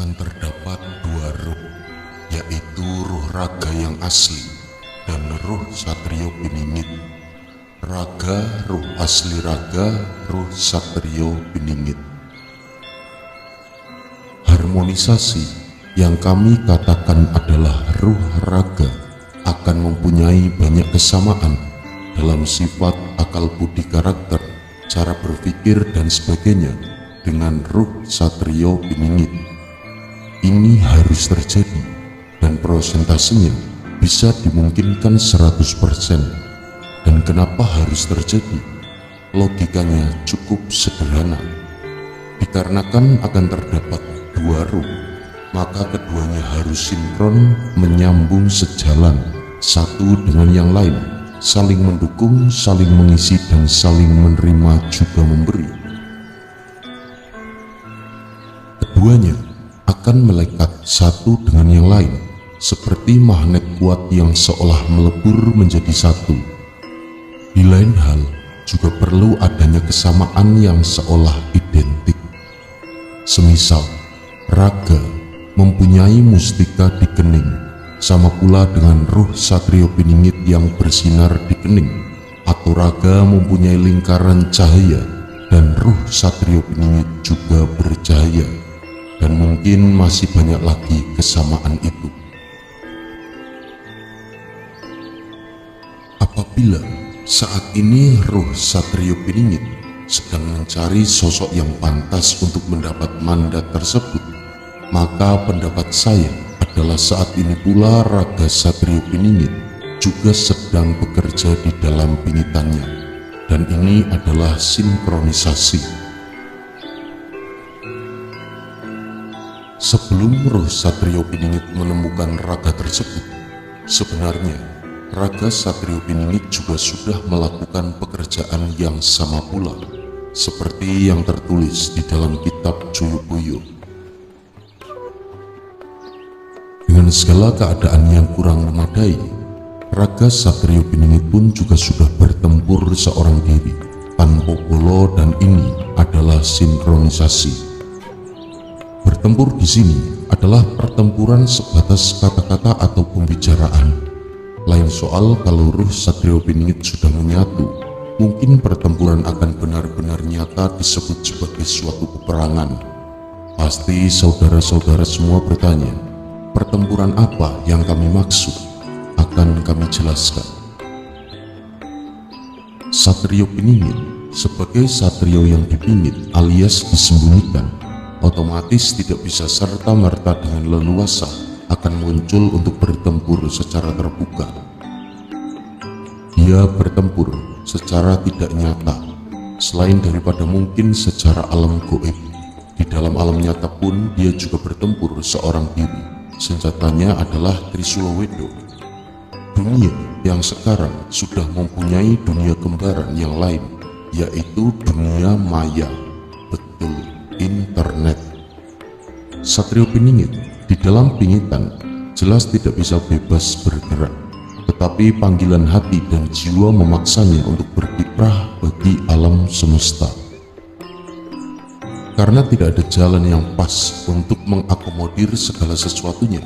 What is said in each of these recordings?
akan terdapat dua ruh, yaitu ruh raga yang asli dan ruh Satrio Piningit. Raga, ruh asli raga, ruh Satrio Piningit. Harmonisasi yang kami katakan adalah ruh raga akan mempunyai banyak kesamaan dalam sifat, akal budi, karakter, cara berpikir dan sebagainya dengan ruh Satrio Piningit. Ini harus terjadi dan prosentasenya bisa dimungkinkan 100%. Dan kenapa harus terjadi? Logikanya cukup sederhana. Dikarenakan akan terdapat dua ruh, maka keduanya harus sinkron, menyambung sejalan satu dengan yang lain, saling mendukung, saling mengisi, dan saling menerima juga memberi. Keduanya akan melekat satu dengan yang lain, seperti magnet kuat yang seolah melebur menjadi satu. Di lain hal, juga perlu adanya kesamaan yang seolah identik. Semisal, raga mempunyai mustika di kening, sama pula dengan ruh Satrio Piningit yang bersinar di kening, atau raga mempunyai lingkaran cahaya dan ruh Satrio Piningit juga bercahaya, dan mungkin masih banyak lagi kesamaan itu. Apabila saat ini ruh Satrio Piningit sedang mencari sosok yang pantas untuk mendapat mandat tersebut, maka pendapat saya adalah saat ini pula raga Satrio Piningit juga sedang bekerja di dalam pingitannya, dan ini adalah sinkronisasi. Sebelum ruh Satrio Piningit menemukan raga tersebut, sebenarnya raga Satrio Piningit juga sudah melakukan pekerjaan yang sama pula, seperti yang tertulis di dalam kitab Juyukuyo. Dengan segala keadaan yang kurang memadai, raga Satrio Piningit pun juga sudah bertempur seorang diri, tanpa polo, dan ini adalah sinkronisasi. Bertempur di sini adalah pertempuran sebatas kata-kata atau pembicaraan. Lain soal kalau ruh Satrio Piningit sudah menyatu, mungkin pertempuran akan benar-benar nyata disebut sebagai suatu peperangan. Pasti saudara-saudara semua bertanya, pertempuran apa yang kami maksud? Akan kami jelaskan. Satrio Piningit sebagai satrio yang dipingit alias disembunyikan, otomatis tidak bisa serta-merta dengan leluasa akan muncul untuk bertempur secara terbuka. Dia bertempur secara tidak nyata, selain daripada mungkin secara alam goib. Di dalam alam nyata pun dia juga bertempur seorang diri. Senjatanya adalah Trisula Wedo. Dunia yang sekarang sudah mempunyai dunia kembaran yang lain, yaitu dunia maya. Betul, internet. Satrio Piningit di dalam pingitan jelas tidak bisa bebas bergerak, tetapi panggilan hati dan jiwa memaksanya untuk berkiprah bagi alam semesta. Karena tidak ada jalan yang pas untuk mengakomodir segala sesuatunya,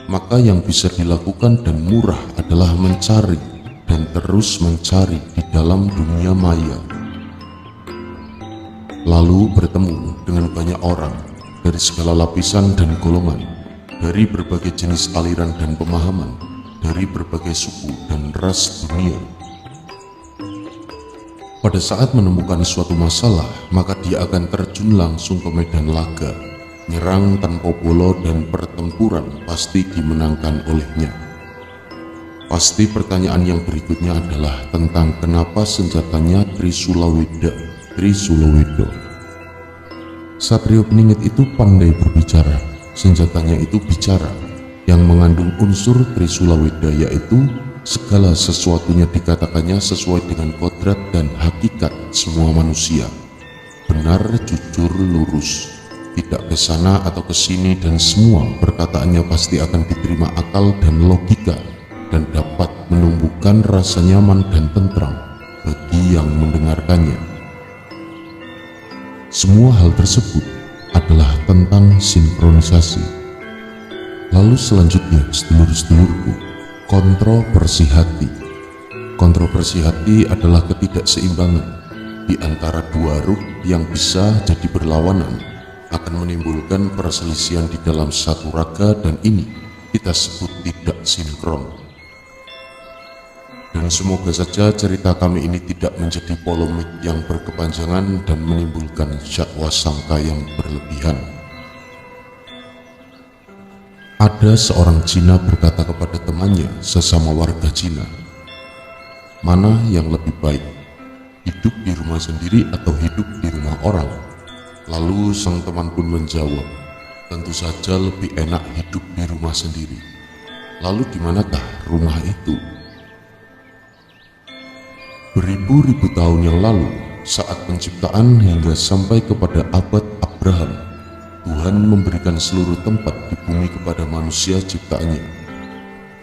maka yang bisa dilakukan dan murah adalah mencari dan terus mencari di dalam dunia maya. Lalu bertemu dengan banyak orang dari segala lapisan dan golongan, dari berbagai jenis aliran dan pemahaman, dari berbagai suku dan ras dunia. Pada saat menemukan suatu masalah, maka dia akan terjun langsung ke medan laga, nyerang tanpa bolo, dan pertempuran pasti dimenangkan olehnya. Pasti pertanyaan yang berikutnya adalah tentang kenapa senjatanya Trisula Wedo. Satrio Piningit itu pandai berbicara, senjatanya itu bicara, yang mengandung unsur Trisula Weda, yaitu segala sesuatunya dikatakannya sesuai dengan kodrat dan hakikat semua manusia. Benar, jujur, lurus, tidak ke sana atau ke sini, dan semua perkataannya pasti akan diterima akal dan logika, dan dapat menumbuhkan rasa nyaman dan tentram bagi yang mendengarkannya. Semua hal tersebut adalah tentang sinkronisasi. Lalu selanjutnya, sedulur-sedulurku, kontroversi hati. Kontroversi hati adalah ketidakseimbangan di antara dua ruh yang bisa jadi berlawanan, akan menimbulkan perselisihan di dalam satu raga, dan ini kita sebut tidak sinkron. Dan semoga saja cerita kami ini tidak menjadi polemik yang berkepanjangan dan menimbulkan syakwa sangka yang berlebihan. Ada seorang Cina berkata kepada temannya sesama warga Cina, "Mana yang lebih baik, hidup di rumah sendiri atau hidup di rumah orang?" Lalu sang teman pun menjawab, "Tentu saja lebih enak hidup di rumah sendiri." Lalu di manakah rumah itu? Beribu-ribu tahun yang lalu, saat penciptaan hingga sampai kepada abad Abraham, Tuhan memberikan seluruh tempat di bumi kepada manusia ciptaannya,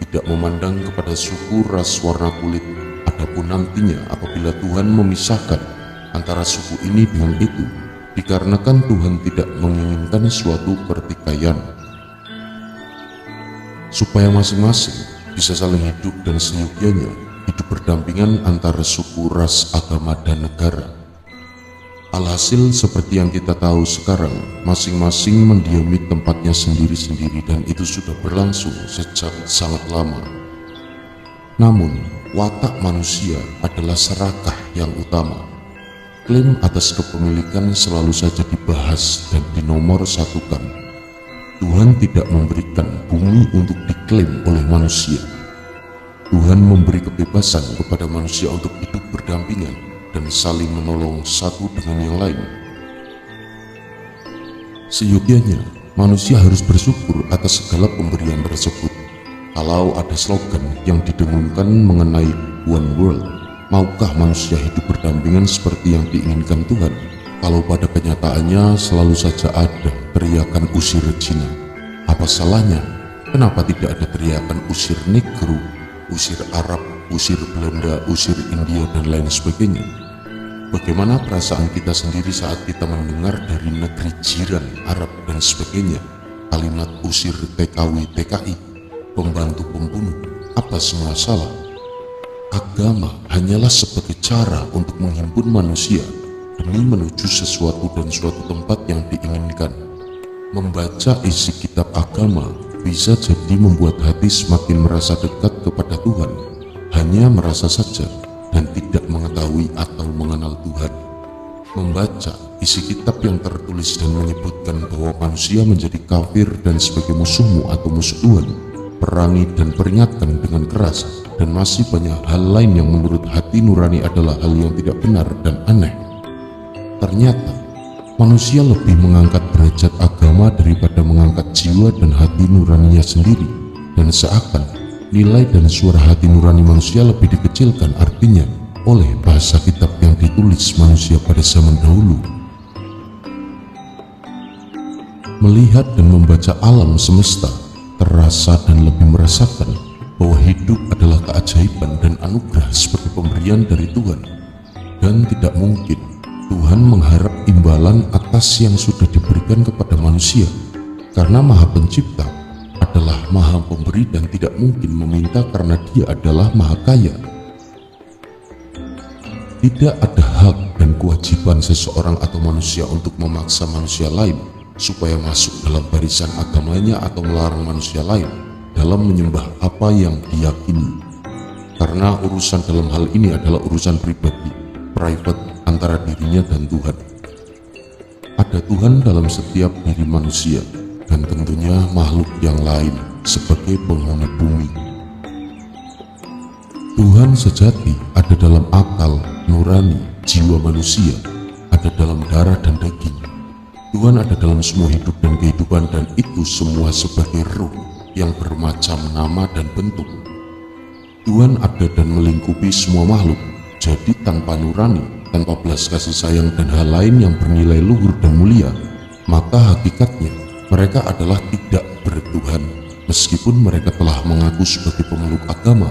tidak memandang kepada suku, ras, warna kulit. Adapun nantinya apabila Tuhan memisahkan antara suku ini dengan itu, dikarenakan Tuhan tidak menginginkan suatu pertikaian, supaya masing-masing bisa saling hidup dan seyogyanya hidup berdampingan antara suku, ras, agama, dan negara. Alhasil seperti yang kita tahu sekarang, masing-masing mendiami tempatnya sendiri-sendiri, dan itu sudah berlangsung sejak sangat lama. Namun, watak manusia adalah serakah yang utama. Klaim atas kepemilikan selalu saja dibahas dan dinomorsatukan. Tuhan tidak memberikan bumi untuk diklaim oleh manusia. Tuhan memberi kebebasan kepada manusia untuk hidup berdampingan dan saling menolong satu dengan yang lain. Seyogyanya, manusia harus bersyukur atas segala pemberian tersebut. Kalau ada slogan yang didengungkan mengenai One World, maukah manusia hidup berdampingan seperti yang diinginkan Tuhan? Kalau pada kenyataannya selalu saja ada teriakan usir Cina. Apa salahnya? Kenapa tidak ada teriakan usir Negro, usir Arab, usir Belanda, usir India, dan lain sebagainya? Bagaimana perasaan kita sendiri saat kita mendengar dari negeri jiran Arab dan sebagainya kalimat usir TKW, TKI, pembantu pembunuh? Apa semua salah? Agama hanyalah sebagai cara untuk menghimpun manusia demi menuju sesuatu dan suatu tempat yang diinginkan. Membaca isi kitab agama bisa jadi membuat hati semakin merasa dekat kepada Tuhan, hanya merasa saja dan tidak mengetahui atau mengenal Tuhan. Membaca isi kitab yang tertulis dan menyebutkan bahwa manusia menjadi kafir dan sebagai musuhmu atau musuh Tuhan, perangi dan peringatkan dengan keras, dan masih banyak hal lain yang menurut hati nurani adalah hal yang tidak benar dan aneh. Ternyata manusia lebih mengangkat derajat agama daripada mengangkat jiwa dan hati nuraninya sendiri, dan seakan nilai dan suara hati nurani manusia lebih dikecilkan artinya oleh bahasa kitab yang ditulis manusia pada zaman dahulu. Melihat dan membaca alam semesta, terasa dan lebih merasakan bahwa hidup adalah keajaiban dan anugerah sebagai pemberian dari Tuhan, dan tidak mungkin Tuhan mengharap imbalan atas yang sudah diberikan kepada manusia, karena Maha Pencipta adalah Maha Pemberi dan tidak mungkin meminta karena Dia adalah Maha Kaya. Tidak ada hak dan kewajiban seseorang atau manusia untuk memaksa manusia lain supaya masuk dalam barisan agamanya atau melarang manusia lain dalam menyembah apa yang diyakini, karena urusan dalam hal ini adalah urusan pribadi, private, antara dirinya dan Tuhan. Ada Tuhan dalam setiap diri manusia dan tentunya makhluk yang lain sebagai penghuni bumi. Tuhan sejati ada dalam akal, nurani, jiwa manusia, ada dalam darah dan daging. Tuhan ada dalam semua hidup dan kehidupan, dan itu semua sebagai ruh yang bermacam nama dan bentuk. Tuhan ada dan melingkupi semua makhluk, jadi tanpa nurani, tanpa belas kasih sayang dan hal lain yang bernilai luhur dan mulia, maka hakikatnya mereka adalah tidak bertuhan, meskipun mereka telah mengaku sebagai pemeluk agama.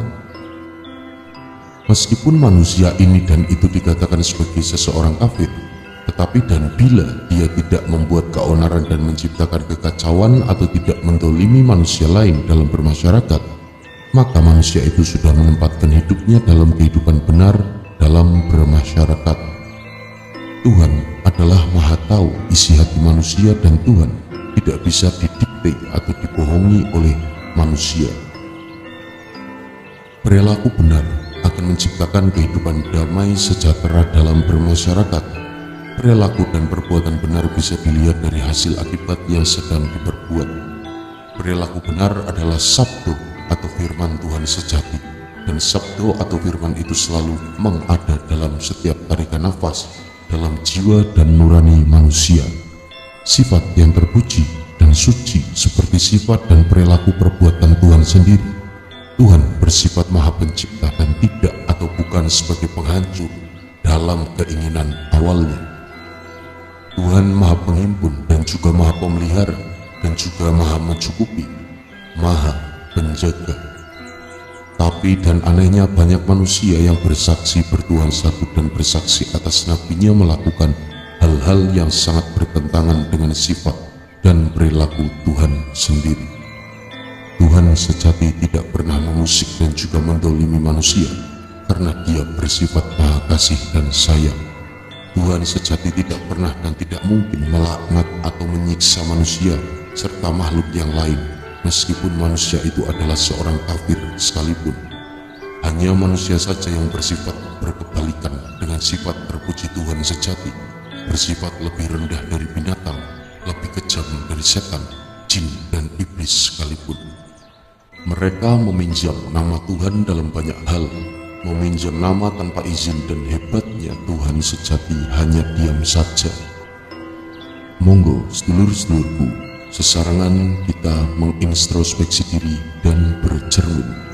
Meskipun manusia ini dan itu dikatakan sebagai seseorang kafir, Tetapi dan bila dia tidak membuat keonaran dan menciptakan kekacauan atau tidak mendolimi manusia lain dalam bermasyarakat, maka manusia itu sudah menempatkan hidupnya dalam kehidupan benar dalam bermasyarakat. Tuhan adalah Maha Tahu isi hati manusia dan Tuhan tidak bisa didikte atau dibohongi oleh manusia. Perilaku benar akan menciptakan kehidupan damai sejahtera dalam bermasyarakat. Perilaku dan perbuatan benar bisa dilihat dari hasil akibat yang sedang diperbuat. Perilaku benar adalah sabdo atau firman Tuhan sejati, dan sabdo atau firman itu selalu mengada dalam setiap tarikan nafas dalam jiwa dan nurani manusia. Sifat yang terpuji dan suci seperti sifat dan perilaku perbuatan Tuhan sendiri. Tuhan bersifat Maha Pencipta dan tidak atau bukan sebagai penghancur dalam keinginan awalnya. Tuhan Maha Penghimpun dan juga Maha Pemelihara dan juga Maha Mencukupi, Maha Penjaga. Tapi dan anehnya banyak manusia yang bersaksi bertuhan satu dan bersaksi atas nabinya melakukan hal-hal yang sangat bertentangan dengan sifat dan perilaku Tuhan sendiri. Tuhan sejati tidak pernah mengusik dan juga mendolimi manusia karena Dia bersifat Maha Kasih dan Sayang. Tuhan sejati tidak pernah dan tidak mungkin melaknat atau menyiksa manusia serta makhluk yang lain, meskipun manusia itu adalah seorang kafir sekalipun. Hanya manusia saja yang bersifat berkebalikan dengan sifat terpuji Tuhan sejati, bersifat lebih rendah dari binatang, lebih kejam dari setan, jin, dan iblis sekalipun. Mereka meminjam nama Tuhan dalam banyak hal, meminjam nama tanpa izin, dan hebatnya Tuhan sejati hanya diam saja. Monggo sedulur-sedulurku, sesarangan kita mengintrospeksi diri dan bercermin